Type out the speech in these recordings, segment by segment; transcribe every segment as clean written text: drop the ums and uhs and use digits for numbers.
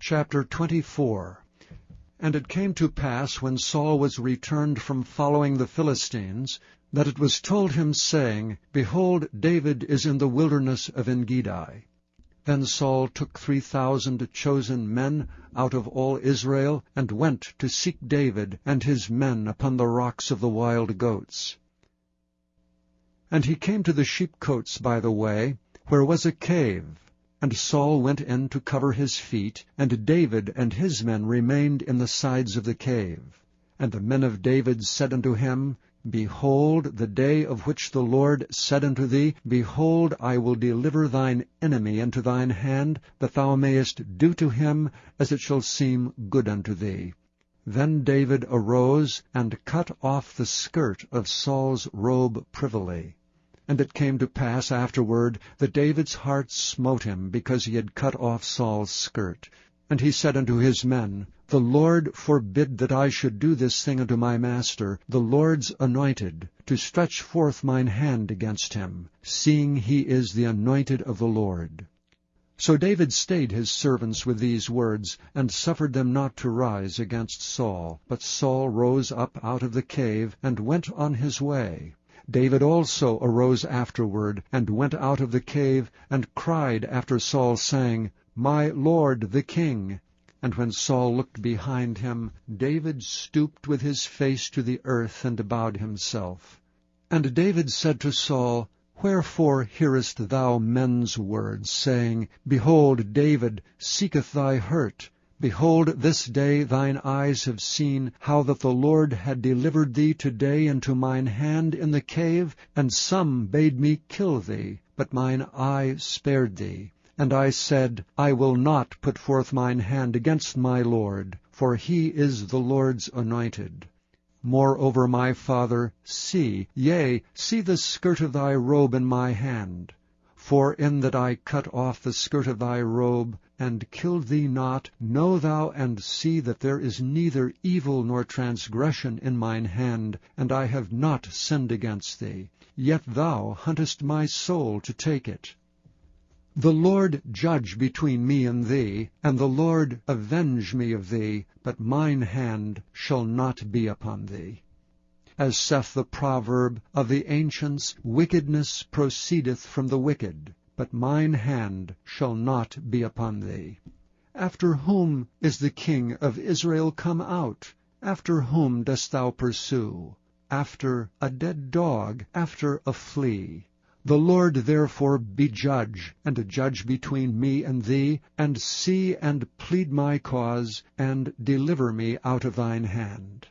Chapter 24. And it came to pass, when Saul was returned from following the Philistines, that it was told him, saying, Behold, David is in the wilderness of Engedi. Then Saul took 3,000 chosen men out of all Israel, and went to seek David and his men upon the rocks of the wild goats. And he came to the sheepcotes by the way, where was a cave. And Saul went in to cover his feet, and David and his men remained in the sides of the cave. And the men of David said unto him, Behold, the day of which the Lord said unto thee, Behold, I will deliver thine enemy into thine hand, that thou mayest do to him as it shall seem good unto thee. Then David arose, and cut off the skirt of Saul's robe privily. And it came to pass afterward that David's heart smote him, because he had cut off Saul's skirt. And he said unto his men, The Lord forbid that I should do this thing unto my master, the Lord's anointed, to stretch forth mine hand against him, seeing he is the anointed of the Lord. So David stayed his servants with these words, and suffered them not to rise against Saul. But Saul rose up out of the cave, and went on his way. David also arose afterward, and went out of the cave, and cried after Saul, saying, My lord the king. And when Saul looked behind him, David stooped with his face to the earth, and bowed himself. And David said to Saul, Wherefore hearest thou men's words, saying, Behold, David seeketh thy hurt? Behold, this day thine eyes have seen how that the Lord had delivered thee today into mine hand in the cave, and some bade me kill thee, but mine eye spared thee. And I said, I will not put forth mine hand against my Lord, for he is the Lord's anointed. Moreover, my father, see the skirt of thy robe in my hand. For in that I cut off the skirt of thy robe, and killed thee not, know thou and see that there is neither evil nor transgression in mine hand, and I have not sinned against thee. Yet thou huntest my soul to take it. The Lord judge between me and thee, and the Lord avenge me of thee, but mine hand shall not be upon thee. As saith the proverb of the ancients, Wickedness proceedeth from the wicked, but mine hand shall not be upon thee. After whom is the king of Israel come out? After whom dost thou pursue? After a dead dog, after a flea. The Lord therefore be judge, and a judge between me and thee, and see and plead my cause, and deliver me out of thine hand.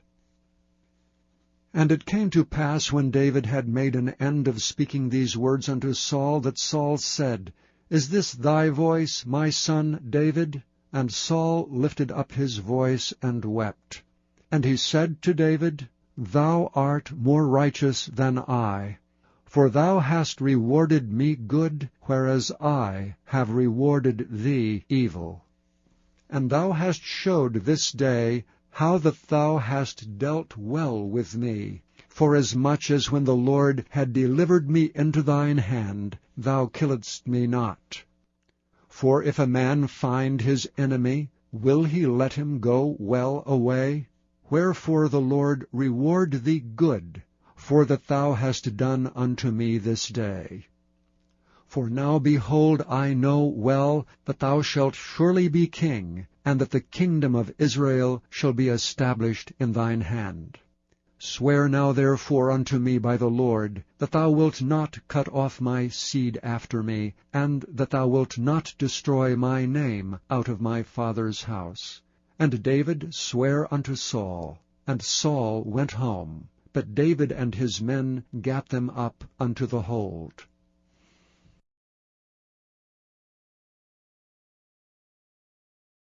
And it came to pass, when David had made an end of speaking these words unto Saul, that Saul said, Is this thy voice, my son David? And Saul lifted up his voice and wept. And he said to David, Thou art more righteous than I, for thou hast rewarded me good, whereas I have rewarded thee evil. And thou hast showed this day how that thou hast dealt well with me, forasmuch as when the Lord had delivered me into thine hand, thou killedst me not. For if a man find his enemy, will he let him go well away? Wherefore the Lord reward thee good, for that thou hast done unto me this day. For now, behold, I know well that thou shalt surely be king, and that the kingdom of Israel shall be established in thine hand. Swear now therefore unto me by the Lord, that thou wilt not cut off my seed after me, and that thou wilt not destroy my name out of my father's house. And David sware unto Saul, and Saul went home, but David and his men gat them up unto the hold.